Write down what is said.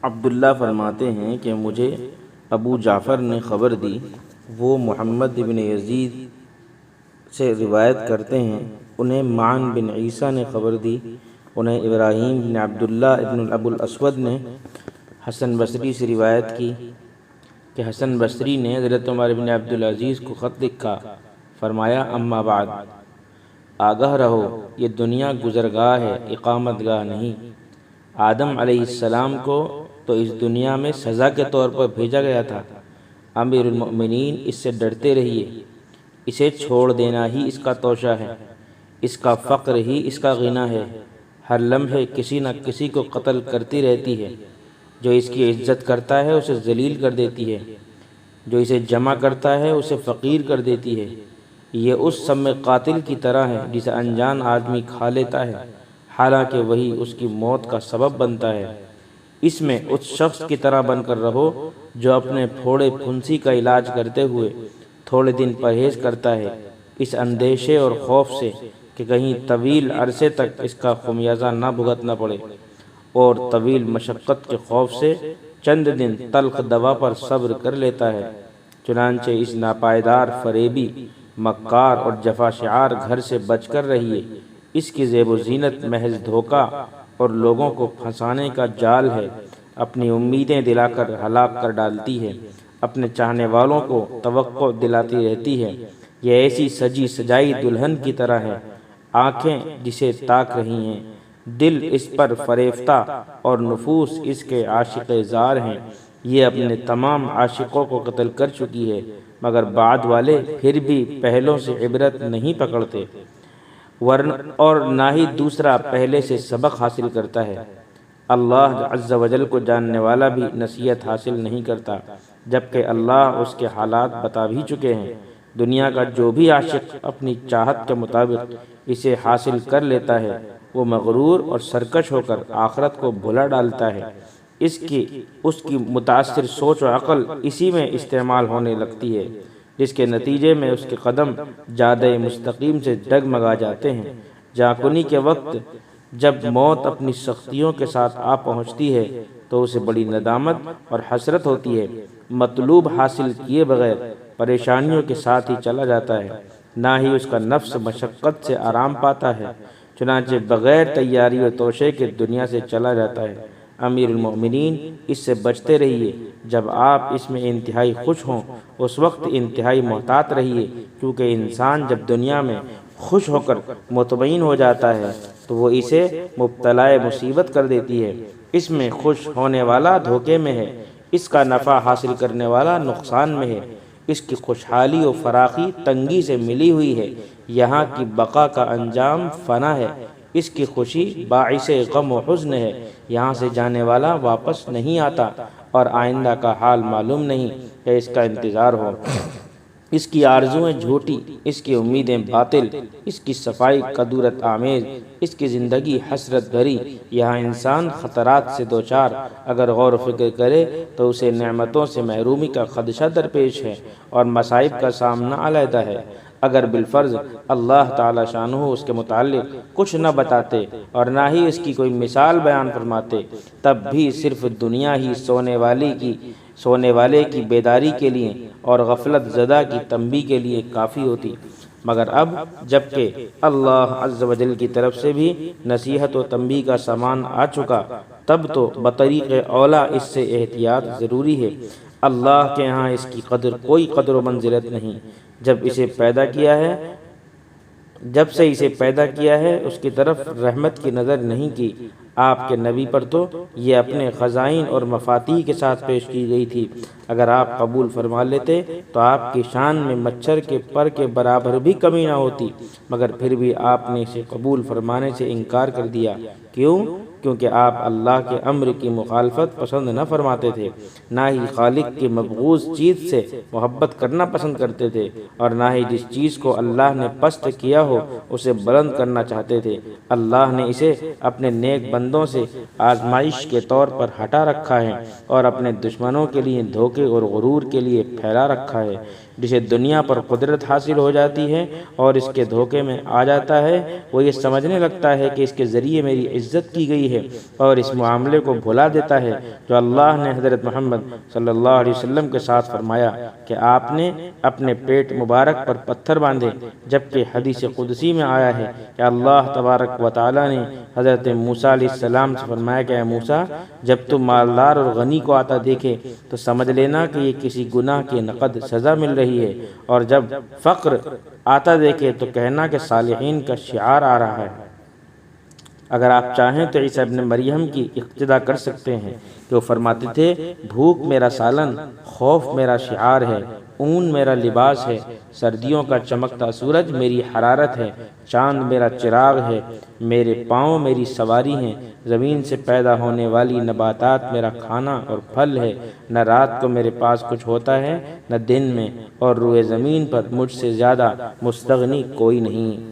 عبداللہ فرماتے ہیں کہ مجھے ابو جعفر نے خبر دی، وہ محمد بن یزید سے روایت کرتے ہیں، انہیں معن بن عیسیٰ نے خبر دی، انہیں ابراہیم بن عبداللہ ابن ابو الاسود نے حسن بصری سے روایت کی کہ حسن بصری نے حضرت عمر بن عبدالعزیز کو خط لکھا، فرمایا اما بعد، آگاہ رہو، یہ دنیا گزرگاہ ہے، اقامت گاہ نہیں۔ آدم علیہ السلام کو تو اس دنیا میں سزا کے طور پر بھیجا گیا تھا، امیر المؤمنین اس سے ڈرتے رہیے، اسے چھوڑ دینا ہی اس کا توشہ ہے، اس کا فقر ہی اس کا غنیٰ ہے، ہر لمحے کسی نہ کسی کو قتل کرتی رہتی ہے، جو اس کی عزت کرتا ہے اسے ذلیل کر دیتی ہے، جو اسے جمع کرتا ہے اسے فقیر کر دیتی ہے۔ یہ اس سم قاتل کی طرح ہے جسے انجان آدمی کھا لیتا ہے، حالانکہ وہی اس کی موت کا سبب بنتا ہے۔ اس میں اس شخص کی طرح بن کر رہو جو اپنے پھوڑے پھنسی کا علاج کرتے ہوئے تھوڑے دن پرہیز کرتا ہے، اس اندیشے اور خوف سے کہ کہیں طویل عرصے تک اس کا خمیازہ نہ بھگتنا پڑے، اور طویل مشقت کے خوف سے چند دن تلخ دوا پر صبر کر لیتا ہے۔ چنانچہ اس ناپائیدار، فریبی، مکار اور جفا شعار گھر سے بچ کر رہیے۔ اس کی زیب و زینت محض دھوکہ اور لوگوں کو پھنسانے کا جال ہے، اپنی امیدیں دلا کر ہلاک کر ڈالتی ہے، اپنے چاہنے والوں کو توقع دلاتی رہتی ہے۔ یہ ایسی سجی سجائی دلہن کی طرح ہے، آنکھیں جسے تاک رہی ہیں، دل اس پر فریفتہ اور نفوس اس کے عاشق زار ہیں۔ یہ اپنے تمام عاشقوں کو قتل کر چکی ہے، مگر بعد والے پھر بھی پہلوں سے عبرت نہیں پکڑتے، اور نہ ہی دوسرا پہلے سے سبق حاصل کرتا ہے۔ اللہ عز و جل کو جاننے والا بھی نصیحت حاصل نہیں کرتا، جبکہ اللہ اس کے حالات بتا بھی چکے ہیں۔ دنیا کا جو بھی عاشق اپنی چاہت کے مطابق اسے حاصل کر لیتا ہے، وہ مغرور اور سرکش ہو کر آخرت کو بھلا ڈالتا ہے۔ اس کی متاثر سوچ و عقل اسی میں استعمال ہونے لگتی ہے، جس کے نتیجے میں اس کے قدم جادہ مستقیم سے ڈگمگا جاتے ہیں۔ جاکنی کے وقت جب موت اپنی سختیوں کے ساتھ آ پہنچتی ہے تو اسے بڑی ندامت اور حسرت ہوتی ہے، مطلوب حاصل کیے بغیر پریشانیوں کے ساتھ ہی چلا جاتا ہے، نہ ہی اس کا نفس مشقت سے آرام پاتا ہے، چنانچہ بغیر تیاری و توشے کے دنیا سے چلا جاتا ہے۔ امیر المؤمنین، اس سے بچتے رہیے۔ جب آپ اس میں انتہائی خوش ہوں اس وقت انتہائی محتاط رہیے، کیونکہ انسان جب دنیا میں خوش ہو کر مطمئن ہو جاتا ہے تو وہ اسے مبتلا مصیبت کر دیتی ہے۔ اس میں خوش ہونے والا دھوکے میں ہے، اس کا نفع حاصل کرنے والا نقصان میں ہے، اس کی خوشحالی و فراخی تنگی سے ملی ہوئی ہے، یہاں کی بقا کا انجام فنا ہے، اس کی خوشی باعث غم و حزن ہے، یہاں سے جانے والا واپس نہیں آتا، اور آئندہ کا حال معلوم نہیں کہ اس کا انتظار ہو۔ اس کی آرزویں جھوٹی، اس کی امیدیں باطل، اس کی صفائی کدورت آمیز، اس کی زندگی حسرت بھری۔ یہاں انسان خطرات سے دوچار اگر غور و فکر کرے تو اسے نعمتوں سے محرومی کا خدشہ درپیش ہے، اور مصائب کا سامنا علیحدہ ہے۔ اگر بالفرض اللہ تعالی شانہ اس کے متعلق کچھ نہ بتاتے اور نہ ہی اس کی کوئی مثال بیان فرماتے، تب بھی صرف دنیا ہی سونے والے کی بیداری کے لیے اور غفلت زدہ کی تنبیہ کے لیے کافی ہوتی، مگر اب جبکہ اللہ عز و جل کی طرف سے بھی نصیحت و تنبیہ کا سامان آ چکا، تب تو بطریق اولا اس سے احتیاط ضروری ہے۔ اللہ کے ہاں اس کی کوئی قدر و منزلت نہیں۔ جب سے اسے پیدا کیا ہے اس کی طرف رحمت کی نظر نہیں کی۔ آپ کے نبی پر تو یہ اپنے خزائن اور مفاتیح کے ساتھ پیش کی گئی تھی، اگر آپ قبول فرما لیتے تو آپ کی شان میں مچھر کے پر کے برابر بھی کمی نہ ہوتی، مگر پھر بھی آپ نے اسے قبول فرمانے سے انکار کر دیا۔ کیوں؟ کیونکہ آپ اللہ کے امر کی مخالفت پسند نہ فرماتے تھے، نہ ہی خالق کی مبغوض چیز سے محبت کرنا پسند کرتے تھے، اور نہ ہی جس چیز کو اللہ نے پست کیا ہو اسے بلند کرنا چاہتے تھے۔ اللہ نے اسے اپنے نیک بندوں سے آزمائش کے طور پر ہٹا رکھا ہے، اور اپنے دشمنوں کے لیے دھوکے اور غرور کے لیے پھیلا رکھا ہے۔ جسے دنیا پر قدرت حاصل ہو جاتی ہے اور اس کے دھوکے میں آ جاتا ہے، وہ یہ سمجھنے لگتا ہے کہ اس کے ذریعے میری عزت کی گئی ہے اور اس معاملے کو بھلا دیتا ہے جو اللہ نے حضرت محمد صلی اللہ علیہ وسلم کے ساتھ فرمایا کہ آپ نے اپنے پیٹ مبارک پر پتھر باندھے، جبکہ حدیث قدسی میں آیا ہے کہ اللہ تبارک و تعالی نے حضرت موسیٰ علیہ السلام سے فرمایا کہ اے موسیٰ، جب تم مالدار اور غنی کو آتا دیکھے تو سمجھ لینا کہ یہ کسی گناہ کی نقد سزا مل رہی ہے، اور جب فقر آتا دیکھے تو کہنا کہ صالحین کا شعار آ رہا ہے۔ اگر آپ چاہیں تو عیسیٰ ابن مریم کی اقتدا کر سکتے ہیں کہ وہ فرماتے تھے، بھوک میرا سالن، خوف میرا شعار ہے، اون میرا لباس ہے، سردیوں کا چمکتا سورج میری حرارت ہے، چاند میرا چراغ ہے، میرے پاؤں میری سواری ہیں، زمین سے پیدا ہونے والی نباتات میرا کھانا اور پھل ہے، نہ رات کو میرے پاس کچھ ہوتا ہے نہ دن میں، اور روئے زمین پر مجھ سے زیادہ مستغنی کوئی نہیں۔